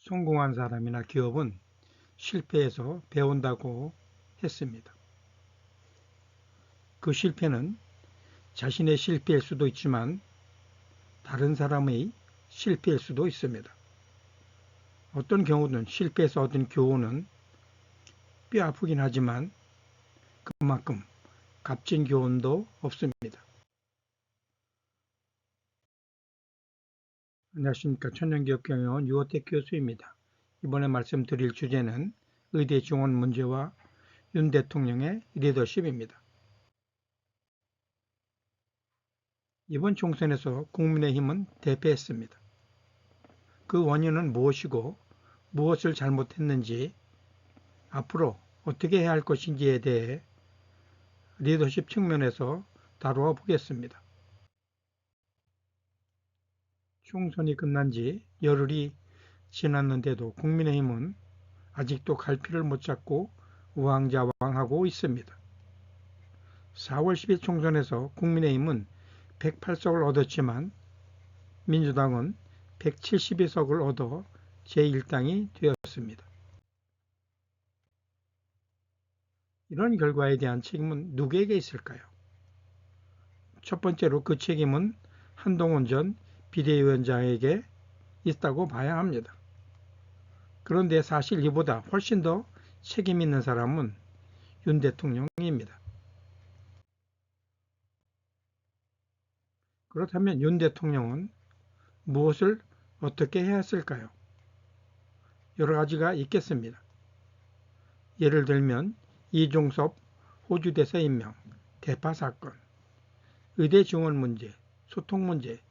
성공한 사람이나 기업은 실패에서 배운다고 했습니다. 그 실패는 자신의 실패일 수도 있지만 다른 사람의 실패일 수도 있습니다. 어떤 경우는 실패에서 얻은 교훈은 뼈 아프긴 하지만 그만큼 값진 교훈도 없습니다. 안녕하십니까. 천연기업경영원 유호택 교수입니다. 이번에 말씀드릴 주제는 의대 지원 문제와 윤 대통령의 리더십입니다. 이번 총선에서 국민의힘은 대패했습니다. 그 원인은 무엇이고 무엇을 잘못했는지 앞으로 어떻게 해야 할 것인지에 대해 리더십 측면에서 다루어 보겠습니다. 총선이 끝난 지 열흘이 지났는데도 국민의힘은 아직도 갈피를 못 잡고 우왕좌왕하고 있습니다. 4월 10일 총선에서 국민의힘은 108석을 얻었지만 민주당은 172석을 얻어 제1당이 되었습니다. 이런 결과에 대한 책임은 누구에게 있을까요? 첫 번째로 그 책임은 한동훈 전 비대위원장에게 있다고 봐야 합니다. 그런데 사실 이보다 훨씬 더 책임 있는 사람은 윤 대통령입니다. 그렇다면 윤 대통령은 무엇을 어떻게 해야 했을까요? 여러 가지가 있겠습니다. 예를 들면 이종섭 호주대사 임명, 대파 사건, 의대 지원 문제, 소통 문제,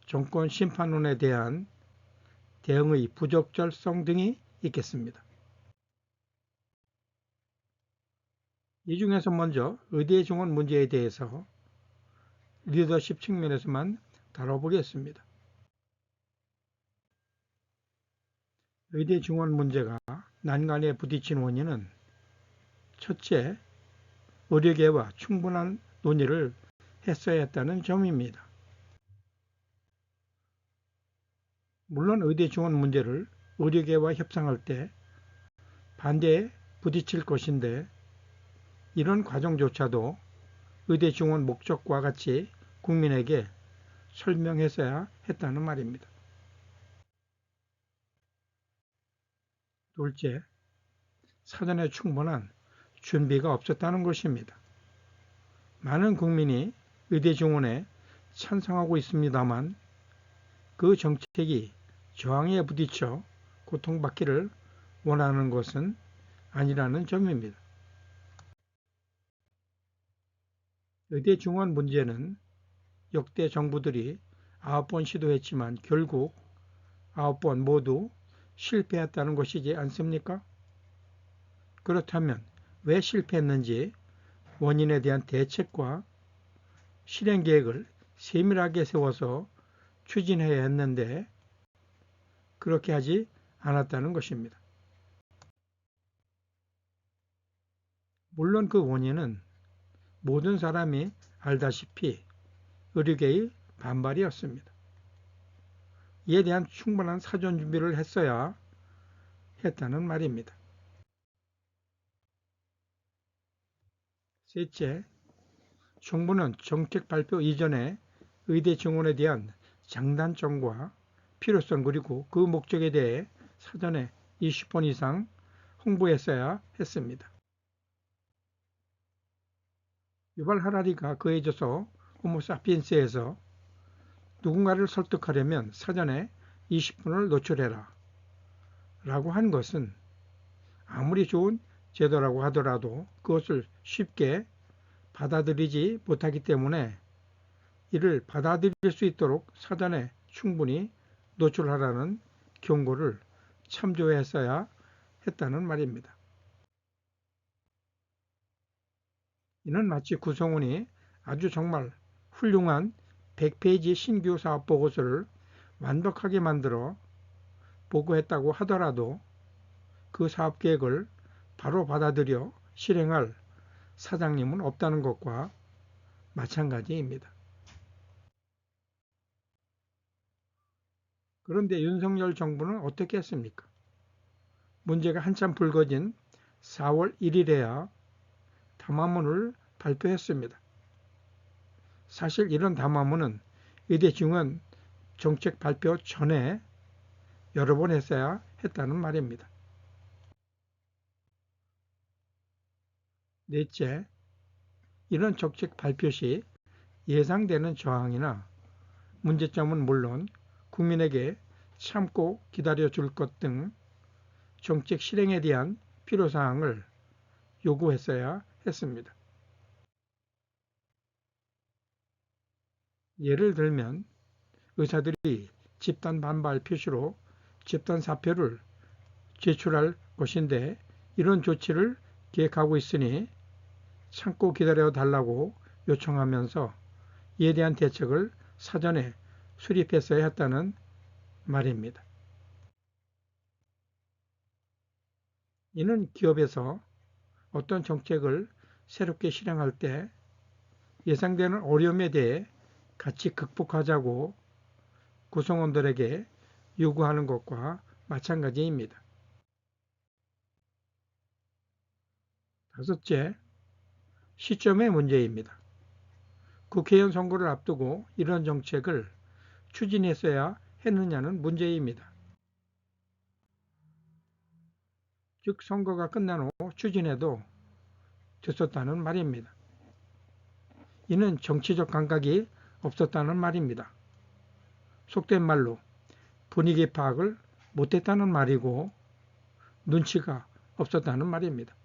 정권 심판론에 대한 대응의 부적절성 등이 있겠습니다. 이 중에서 먼저 의대 지원 문제에 대해서 리더십 측면에서만 다뤄보겠습니다. 의대 지원 문제가 난간에 부딪힌 원인은 첫째, 의료계와 충분한 논의를 했어야 했다는 점입니다. 물론 의대 지원 문제를 의료계와 협상할 때 반대에 부딪힐 것인데 이런 과정조차도 의대 지원 목적과 같이 국민에게 설명했어야 했다는 말입니다. 둘째, 사전에 충분한 준비가 없었다는 것입니다. 많은 국민이 의대 지원에 찬성하고 있습니다만 그 정책이 저항에 부딪혀 고통받기를 원하는 것은 아니라는 점입니다. 의대 지원 문제는 역대 정부들이 9번 시도했지만 결국 9번 모두 실패했다는 것이지 않습니까? 그렇다면 왜 실패했는지 원인에 대한 대책과 실행 계획을 세밀하게 세워서 추진해야 했는데 그렇게 하지 않았다는 것입니다. 물론 그 원인은 모든 사람이 알다시피 의료계의 반발이었습니다. 이에 대한 충분한 사전 준비를 했어야 했다는 말입니다. 셋째, 정부는 정책 발표 이전에 의대 지원에 대한 장단점과 필요성 그리고 그 목적에 대해 사전에 20번 이상 홍보했어야 했습니다. 유발 하라리가 그해져서 호모사피엔스에서 누군가를 설득하려면 사전에 20분을 노출해라 라고 한 것은 아무리 좋은 제도라고 하더라도 그것을 쉽게 받아들이지 못하기 때문에 이를 받아들일 수 있도록 사전에 충분히 노출하라는 경고를 참조했어야 했다는 말입니다. 이는 마치 구성원이 아주 정말 훌륭한 100페이지 신규 사업 보고서를 완벽하게 만들어 보고했다고 하더라도 그 사업 계획을 바로 받아들여 실행할 사장님은 없다는 것과 마찬가지입니다. 그런데 윤석열 정부는 어떻게 했습니까? 문제가 한참 불거진 4월 1일에야 담화문을 발표했습니다. 사실 이런 담화문은 의대 증원 정책 발표 전에 여러 번 했어야 했다는 말입니다. 넷째, 이런 정책 발표 시 예상되는 저항이나 문제점은 물론 국민에게 참고 기다려줄 것 등 정책 실행에 대한 필요사항을 요구했어야 했습니다. 예를 들면 의사들이 집단 반발 표시로 집단 사표를 제출할 것인데 이런 조치를 계획하고 있으니 참고 기다려 달라고 요청하면서 이에 대한 대책을 사전에 수립했어야 했다는 말입니다. 이는 기업에서 어떤 정책을 새롭게 실행할 때 예상되는 어려움에 대해 같이 극복하자고 구성원들에게 요구하는 것과 마찬가지입니다. 다섯째, 시점의 문제입니다. 국회의원 선거를 앞두고 이런 정책을 추진했어야 했느냐는 문제입니다. 즉 선거가 끝난 후 추진해도 됐었다는 말입니다. 이는 정치적 감각이 없었다는 말입니다. 속된 말로 분위기 파악을 못했다는 말이고 눈치가 없었다는 말입니다.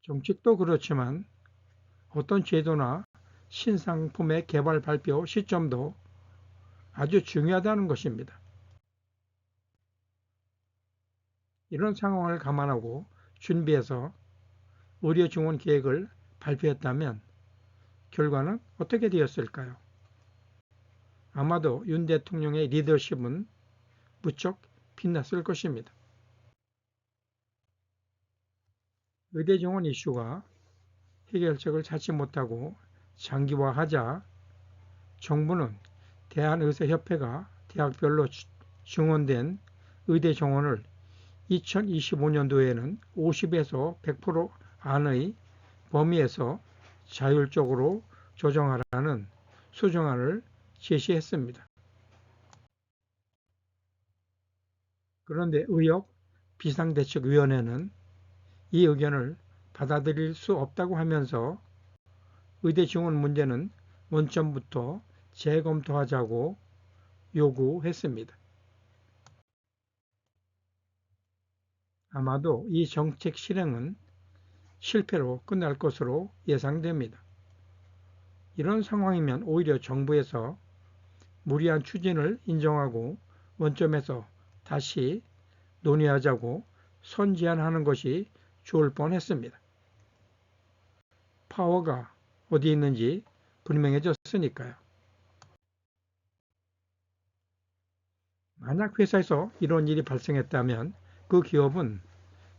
정책도 그렇지만 어떤 제도나 신상품의 개발 발표 시점도 아주 중요하다는 것입니다. 이런 상황을 감안하고 준비해서 의료 증원 계획을 발표했다면 결과는 어떻게 되었을까요? 아마도 윤 대통령의 리더십은 무척 빛났을 것입니다. 의대 증원 이슈가 해결책을 찾지 못하고 장기화하자 정부는 대한의사협회가 대학별로 증원된 의대 정원을 2025년도에는 50에서 100% 안의 범위에서 자율적으로 조정하라는 수정안을 제시했습니다. 그런데 의협 비상대책위원회는 이 의견을 받아들일 수 없다고 하면서 의대 증원 문제는 원점부터 재검토하자고 요구했습니다. 아마도 이 정책 실행은 실패로 끝날 것으로 예상됩니다. 이런 상황이면 오히려 정부에서 무리한 추진을 인정하고 원점에서 다시 논의하자고 선제안하는 것이 좋을 뻔했습니다. 파워가 어디 있는지 분명해졌으니까요. 만약 회사에서 이런 일이 발생했다면 그 기업은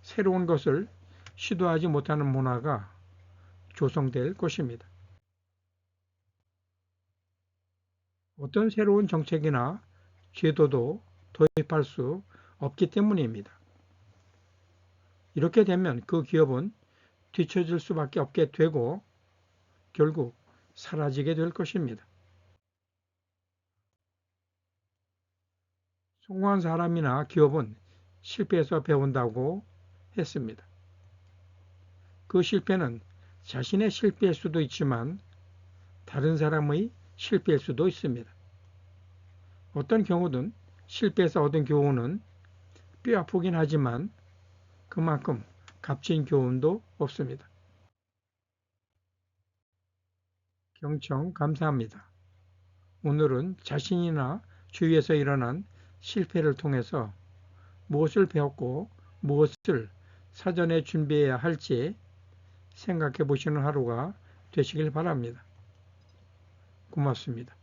새로운 것을 시도하지 못하는 문화가 조성될 것입니다. 어떤 새로운 정책이나 제도도 도입할 수 없기 때문입니다. 이렇게 되면 그 기업은 뒤처질 수밖에 없게 되고 결국 사라지게 될 것입니다. 성공한 사람이나 기업은 실패해서 배운다고 했습니다. 그 실패는 자신의 실패일 수도 있지만 다른 사람의 실패일 수도 있습니다. 어떤 경우든 실패해서 얻은 교훈은 뼈아프긴 하지만 그만큼 값진 교훈도 없습니다. 경청 감사합니다. 오늘은 자신이나 주위에서 일어난 실패를 통해서 무엇을 배웠고 무엇을 사전에 준비해야 할지 생각해 보시는 하루가 되시길 바랍니다. 고맙습니다.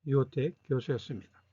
유호택 교수였습니다.